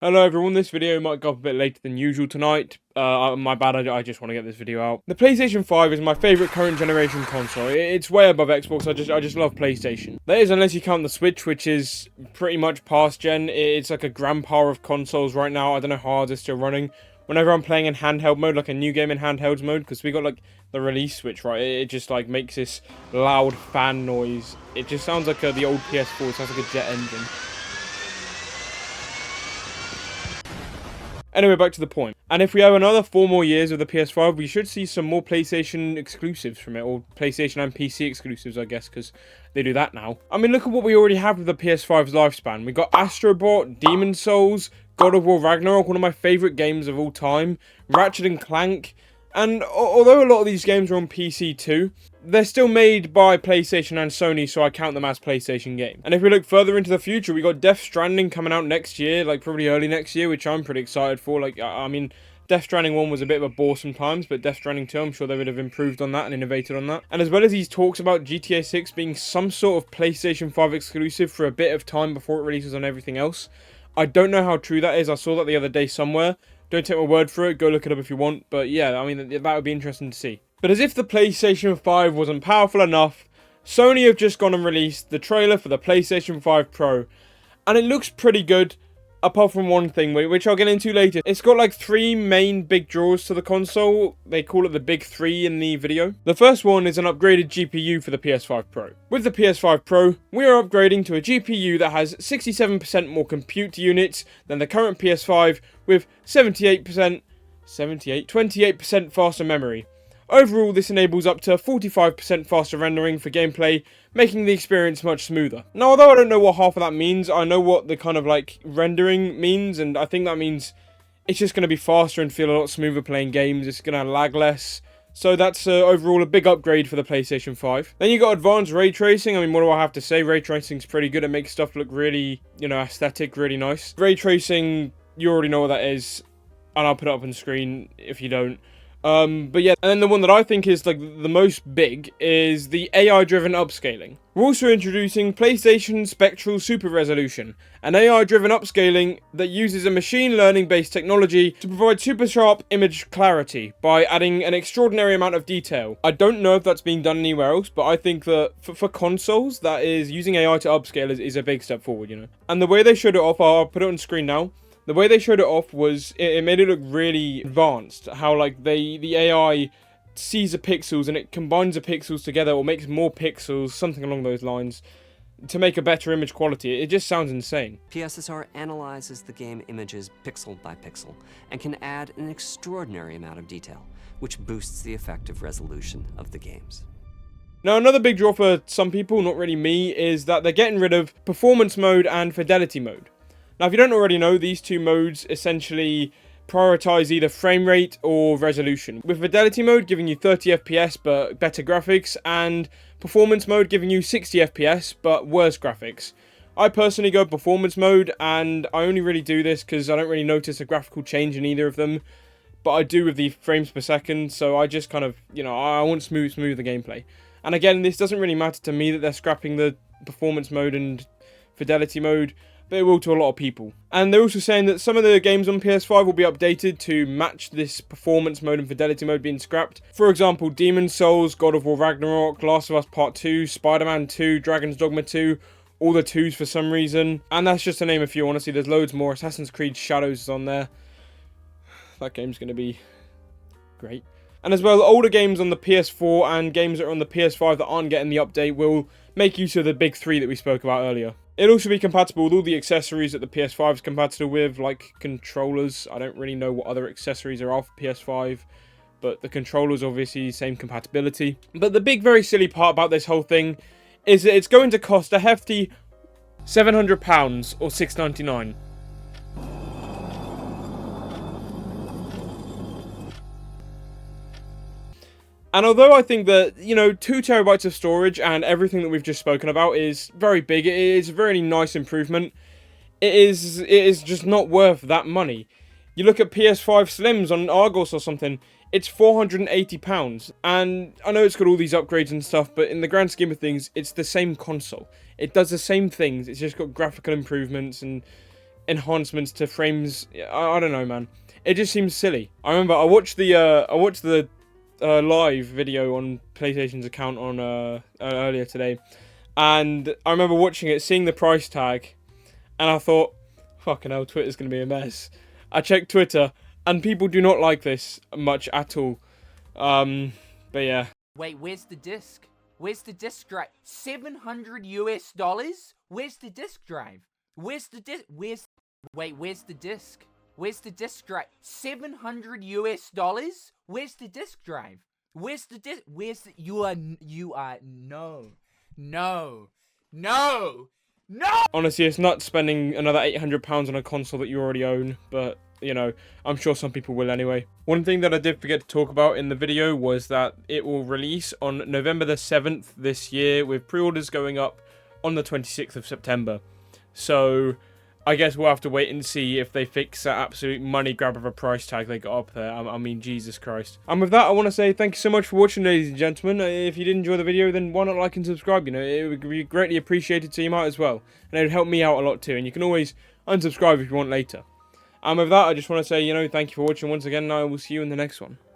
Hello everyone, this video might go up a bit later than usual tonight. My bad, I just want to get this video out. The PlayStation 5 is my favourite current generation console. It's way above Xbox, I just love PlayStation. That is unless you count the Switch, which is pretty much past gen. It's like a grandpa of consoles right now. I don't know how hard it's still running. Whenever I'm playing in handheld mode, like a new game in handhelds mode, because we got like the release switch, right? It just like makes this loud fan noise. It just sounds like the old PS4, it sounds like a jet engine. Anyway, back to the point. And if we have another 4 more years of the PS5, we should see some more PlayStation exclusives from it. Or PlayStation and PC exclusives, I guess, because they do that now. I mean, look at what we already have with the PS5's lifespan. We got Astro Bot, Demon Souls, God of War Ragnarok, one of my favourite games of all time, Ratchet and Clank. And although a lot of these games are on PC too, they're still made by PlayStation and Sony, so I count them as PlayStation games. And if we look further into the future, we got Death Stranding coming out next year, like probably early next year, which I'm pretty excited for. Like, I mean, Death Stranding 1 was a bit of a bore sometimes, but Death Stranding 2, I'm sure they would have improved on that and innovated on that. And as well as these talks about GTA 6 being some sort of PlayStation 5 exclusive for a bit of time before it releases on everything else, I don't know how true that is. I saw that the other day somewhere. Don't take my word for it, go look it up if you want, but yeah, I mean, that would be interesting to see. But as if the PlayStation 5 wasn't powerful enough, Sony have just gone and released the trailer for the PlayStation 5 Pro, and it looks pretty good, apart from one thing, which I'll get into later. It's got like 3 main big draws to the console. They call it the big 3 in the video. The first one is an upgraded GPU for the PS5 Pro. With the PS5 Pro, we are upgrading to a GPU that has 67% more compute units than the current PS5, with 28% faster memory. Overall, this enables up to 45% faster rendering for gameplay, making the experience much smoother. Now, although I don't know what half of that means, I know what the kind of like rendering means, and I think that means it's just going to be faster and feel a lot smoother playing games. It's going to lag less. So that's overall a big upgrade for the PlayStation 5. Then you got advanced ray tracing. I mean, what do I have to say? Ray tracing's pretty good. It makes stuff look really, aesthetic, really nice. Ray tracing, you already know what that is, and I'll put it up on the screen if you don't. But yeah, and then the one that I think is like the most big is the AI-driven upscaling. We're also introducing PlayStation Spectral Super Resolution, an AI-driven upscaling that uses a machine learning-based technology to provide super sharp image clarity by adding an extraordinary amount of detail. I don't know if that's being done anywhere else, but I think that for consoles, that is using AI to upscale is a big step forward, And the way they showed it off, I'll put it on screen now. The way they showed it off was, it made it look really advanced. How, like, the AI sees the pixels and it combines the pixels together or makes more pixels, something along those lines, to make a better image quality. It just sounds insane. PSSR analyzes the game images pixel by pixel and can add an extraordinary amount of detail, which boosts the effective resolution of the games. Now, another big draw for some people, not really me, is that they're getting rid of performance mode and fidelity mode. Now, if you don't already know, these two modes essentially prioritize either frame rate or resolution, with fidelity mode giving you 30 FPS but better graphics, and performance mode giving you 60 FPS but worse graphics. I personally go performance mode, and I only really do this because I don't really notice a graphical change in either of them, but I do with the frames per second, so I just kind of, I want smooth the gameplay. And again, this doesn't really matter to me that they're scrapping the performance mode and fidelity mode, but it will to a lot of people. And they're also saying that some of the games on PS5 will be updated to match this performance mode and fidelity mode being scrapped. For example, Demon Souls, God of War Ragnarok, Last of Us Part 2, Spider-Man 2, Dragon's Dogma 2, all the 2s for some reason. And that's just to name a few, honestly, there's loads more. Assassin's Creed Shadows is on there. That game's going to be great. And as well, older games on the PS4 and games that are on the PS5 that aren't getting the update will make use of the big 3 that we spoke about earlier. It'll also be compatible with all the accessories that the PS5 is compatible with, like controllers. I don't really know what other accessories there are for PS5, but the controllers obviously same compatibility. But the big, very silly part about this whole thing is that it's going to cost a hefty £700 or $6.99. And although I think that, 2 terabytes of storage and everything that we've just spoken about is very big, it is a very nice improvement, it is just not worth that money. You look at PS5 Slims on Argos or something, it's £480. And I know it's got all these upgrades and stuff, but in the grand scheme of things, it's the same console. It does the same things, it's just got graphical improvements and enhancements to frames. I don't know, man. It just seems silly. I remember I watched the live video on PlayStation's account on earlier today, and I remember watching it, seeing the price tag, and I thought, fucking hell, Twitter's gonna be a mess. I checked Twitter, and people do not like this much at all. But yeah. Wait, where's the disc? Where's the disc drive? $700 US? Where's the disc drive? Where's the disc? Wait, where's the disc? Where's the disc drive? $700 US? Where's the disc drive? Where's the disc? You are no. Honestly, it's not spending another £800 on a console that you already own, but, you know, I'm sure some people will anyway. One thing that I did forget to talk about in the video was that it will release on November the 7th this year, with pre-orders going up on the 26th of September. So I guess we'll have to wait and see if they fix that absolute money grab of a price tag they got up there. I mean, Jesus Christ. And with that, I want to say thank you so much for watching, ladies and gentlemen. If you did enjoy the video, then why not like and subscribe? You know, it would be greatly appreciated to you out as well. And it would help me out a lot too. And you can always unsubscribe if you want later. And with that, I just want to say, you know, thank you for watching once again, and I will see you in the next one.